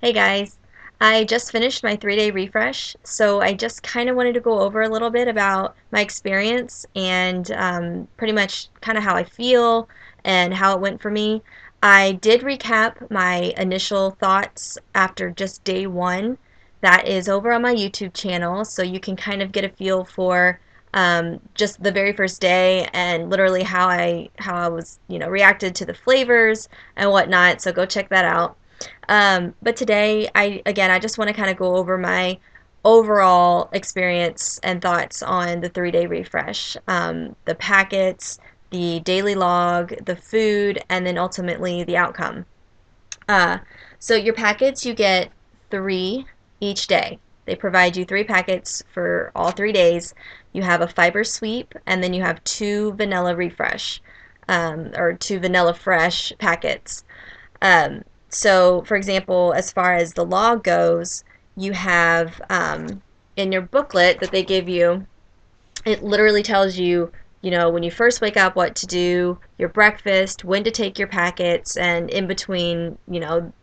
Hey guys, I just finished my 3-day refresh, so I just kind of wanted to go over a little bit about my experience and pretty much kind of how I feel and how it went for me. I did recap my initial thoughts after just day one. That is over on my YouTube channel, so you can kind of get a feel for just the very first day and literally how I was reacted to the flavors and whatnot. So go check that out. But today, I just want to kind of go over my overall experience and thoughts on the 3-day refresh, the packets, the daily log, the food, and then ultimately the outcome. Uh, so your packets, you get three each day. They provide you three packets for all 3 days. You have a fiber sweep, and then you have two vanilla refresh, or two vanilla fresh packets. Um, so, for example, as far as the log goes, you have in your booklet that they give you, it literally tells you, when you first wake up, what to do, your breakfast, when to take your packets, and in between,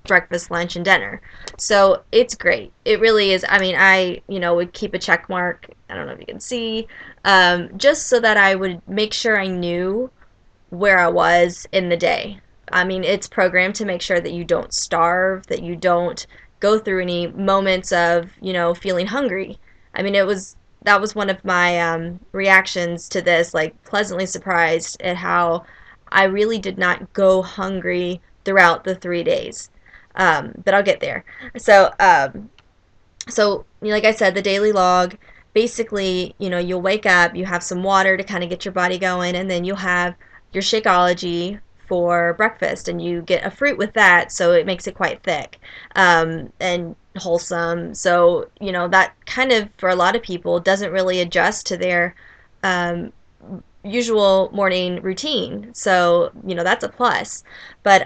breakfast, lunch, and dinner. So it's great. It really is. I mean, would keep a check mark. I don't know if you can see, just so that I would make sure I knew where I was in the day. I mean, it's programmed to make sure that you don't starve, that you don't go through any moments of, feeling hungry. I mean, that was one of my reactions to this, like pleasantly surprised at how I really did not go hungry throughout the 3 days. But I'll get there. So, like I said, the daily log, basically, you'll wake up, you have some water to kind of get your body going, and then you'll have your Shakeology for breakfast, and you get a fruit with that, so it makes it quite thick and wholesome. So, that kind of, for a lot of people, doesn't really adjust to their um, usual morning routine. So, that's a plus. But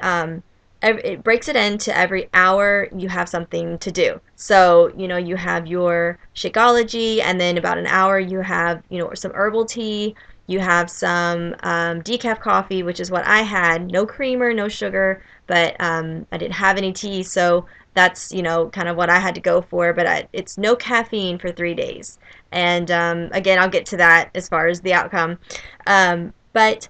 it breaks it into every hour you have something to do. So, you have your Shakeology, and then about an hour you have, some herbal tea. You have some decaf coffee, which is what I had. No creamer, no sugar, but I didn't have any tea, so that's, kind of what I had to go for. But it's no caffeine for 3 days. And again, I'll get to that as far as the outcome. But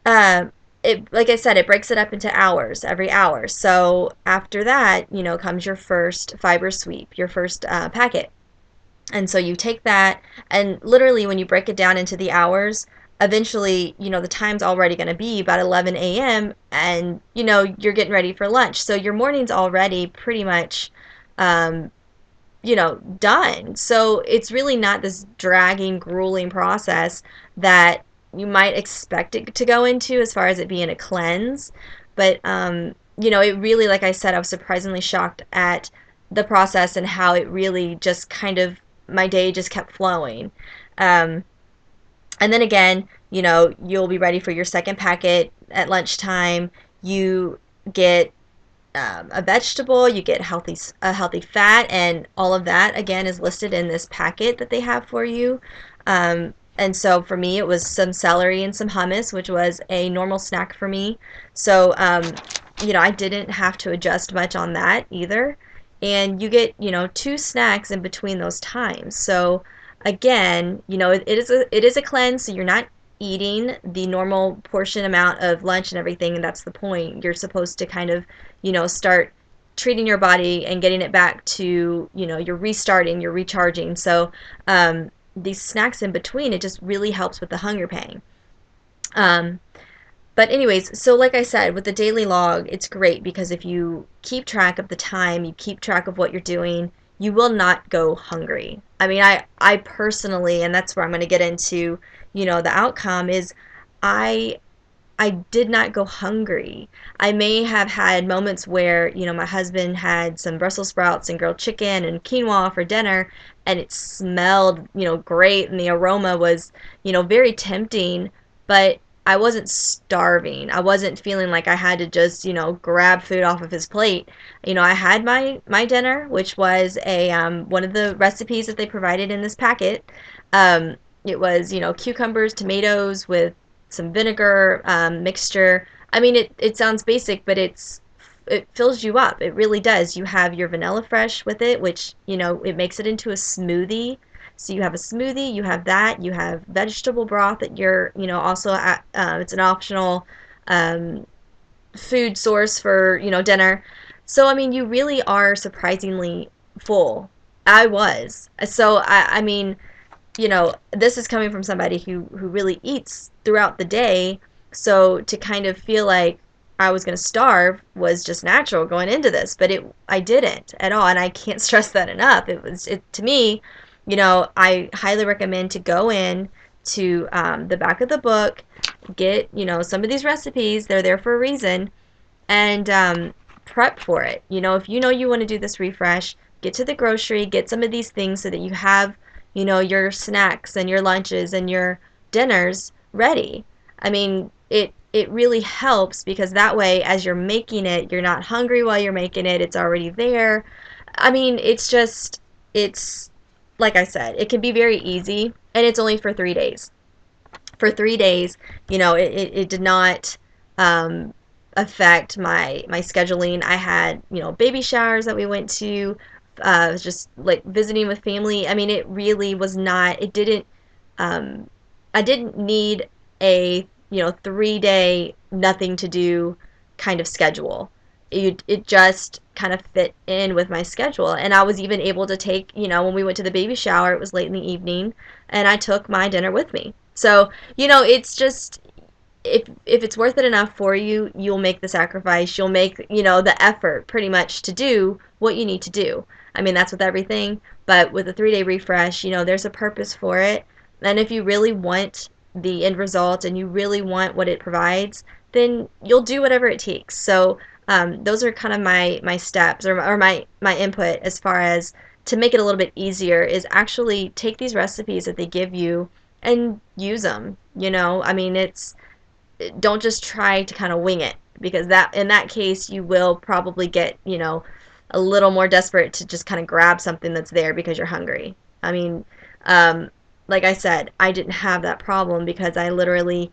like I said, it breaks it up into hours, every hour. So after that, comes your first fiber sweep, your first packet. And so you take that, and literally when you break it down into the hours, eventually, the time's already going to be about 11 a.m. and, you're getting ready for lunch. So your morning's already pretty much, um, done. So it's really not this dragging, grueling process that you might expect it to go into as far as it being a cleanse. But, it really, like I said, I was surprisingly shocked at the process and how it really just kind of, my day just kept flowing. Um, and then again, you'll be ready for your second packet at lunchtime. You get a vegetable, you get a healthy fat, and all of that again is listed in this packet that they have for you. And so for me, it was some celery and some hummus, which was a normal snack for me. So I didn't have to adjust much on that either. And you get, two snacks in between those times. So again, it is a cleanse, so you're not eating the normal portion amount of lunch and everything, and that's the point. You're supposed to kind of, start treating your body and getting it back to, you're restarting, you're recharging. So these snacks in between, it just really helps with the hunger pang. Um, but anyways, so like I said, with the daily log, it's great because if you keep track of the time, you keep track of what you're doing, you will not go hungry. I mean, I personally, and that's where I'm going to get into, the outcome is I I did not go hungry. I may have had moments where, my husband had some Brussels sprouts and grilled chicken and quinoa for dinner, and it smelled, great, and the aroma was, very tempting, but I wasn't starving. I wasn't feeling like I had to just, grab food off of his plate. I had my dinner, which was a one of the recipes that they provided in this packet. It was, cucumbers, tomatoes with some vinegar mixture. I mean, it sounds basic, but it's it fills you up. It really does. You have your Vanilla Fresh with it, which, it makes it into a smoothie. So you have a smoothie, you have that, you have vegetable broth that you're, also it's an optional um, food source for, dinner. So, I mean, you really are surprisingly full. I was. So, I mean, this is coming from somebody who really eats throughout the day. So to kind of feel like I was going to starve was just natural going into this, but I didn't at all, and I can't stress that enough. It to me, I highly recommend to go in to the back of the book, get some of these recipes. They're there for a reason, and prep for it. If you want to do this refresh, get to the grocery, get some of these things so that you have, your snacks and your lunches and your dinners ready. I mean, it really helps because that way, as you're making it, you're not hungry while you're making it. It's already there. I mean, it's like I said, it can be very easy, and it's only for 3 days. For 3 days, it did not um, affect my scheduling. I had, baby showers that we went to, just like visiting with family. I mean, it really was not, it didn't, um, I didn't need a, 3 day nothing to do kind of schedule. It just kind of fit in with my schedule. And I was even able to take, when we went to the baby shower, it was late in the evening, and I took my dinner with me. So, it's just, if it's worth it enough for you, you'll make the sacrifice. You'll make, the effort pretty much to do what you need to do. I mean, that's with everything, but with a 3 day refresh, there's a purpose for it. And if you really want the end result and you really want what it provides, then you'll do whatever it takes. So, those are kind of my steps, or my input as far as to make it a little bit easier is actually take these recipes that they give you and use them. I mean, don't just try to kind of wing it, because that in that case you will probably get, a little more desperate to just kind of grab something that's there because you're hungry. I mean, um, like I said, I didn't have that problem because I literally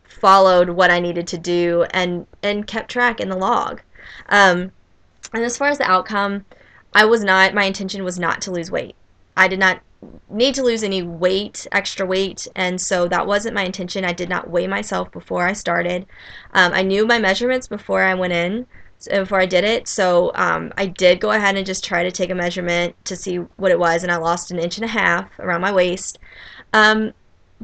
followed what I needed to do and kept track in the log. Um, and as far as the outcome, my intention was not to lose weight. I did not need to lose any weight, extra weight, and so that wasn't my intention. I did not weigh myself before I started. I knew my measurements before I went in, before I did it, so I did go ahead and just try to take a measurement to see what it was, and I lost 1.5 inches around my waist. Um,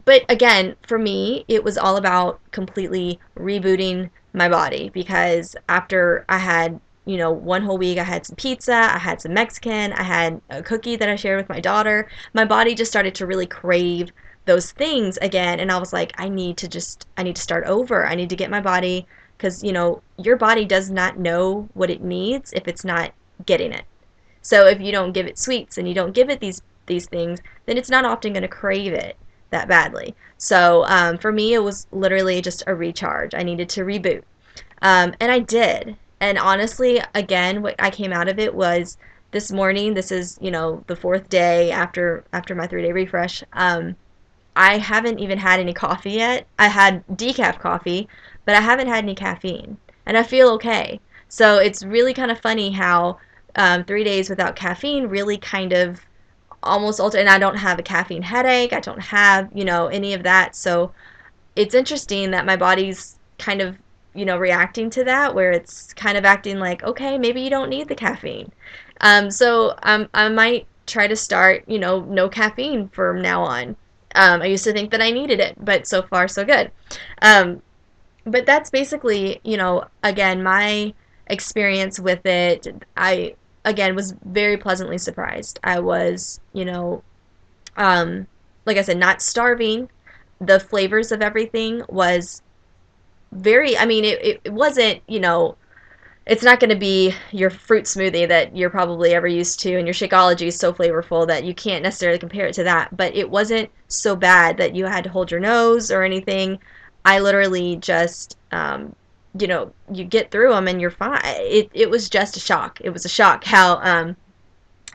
but again, for me, it was all about completely rebooting my body because after I had, one whole week, I had some pizza, I had some Mexican, I had a cookie that I shared with my daughter. My body just started to really crave those things again, and I was like, I need to start over. I need to get my body, because, your body does not know what it needs if it's not getting it. So if you don't give it sweets and you don't give it these things, then it's not often going to crave it that badly. So for me, it was literally just a recharge. I needed to reboot, and I did. And honestly, again, what I came out of it was this morning. This is, the fourth day after my 3 day refresh. I haven't even had any coffee yet. I had decaf coffee, but I haven't had any caffeine, and I feel okay. So it's really kind of funny how 3 days without caffeine really kind of almost alter, and I don't have a caffeine headache. I don't have, any of that. So it's interesting that my body's kind of, reacting to that, where it's kind of acting like, okay, maybe you don't need the caffeine. So I might try to start, no caffeine from now on. I used to think that I needed it, but so far so good. Um, but that's basically, again, my experience with it. I, again, was very pleasantly surprised. I was, um, like I said, not starving. The flavors of everything was very, I mean, it wasn't, it's not going to be your fruit smoothie that you're probably ever used to, and your Shakeology is so flavorful that you can't necessarily compare it to that. But it wasn't so bad that you had to hold your nose or anything. I literally just, you get through them and you're fine. It was just a shock. It was a shock how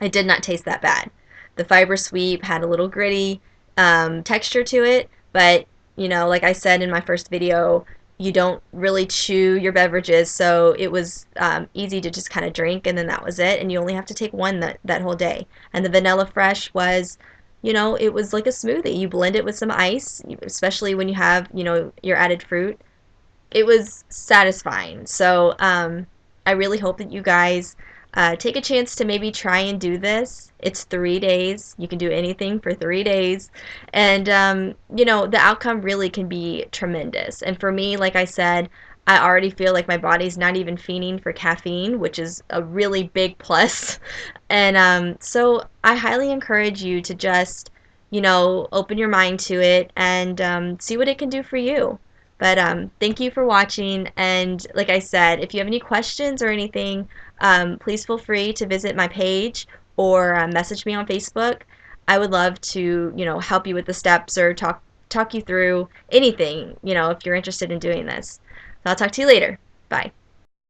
it did not taste that bad. The fiber sweep had a little gritty texture to it, but like I said in my first video, You don't really chew your beverages, so it was easy to just kind of drink, and then that was it. And you only have to take one that whole day. And the Vanilla Fresh was, it was like a smoothie. You blend it with some ice, especially when you have, your added fruit. It was satisfying. So I really hope that you guys take a chance to maybe try and do this. It's 3 days. You can do anything for 3 days. And, the outcome really can be tremendous. And for me, like I said, I already feel like my body's not even fiending for caffeine, which is a really big plus. And so I highly encourage you to just, open your mind to it and see what it can do for you. But thank you for watching. And like I said, if you have any questions or anything, please feel free to visit my page or message me on Facebook. I would love to, help you with the steps or talk you through anything, if you're interested in doing this. So I'll talk to you later. Bye.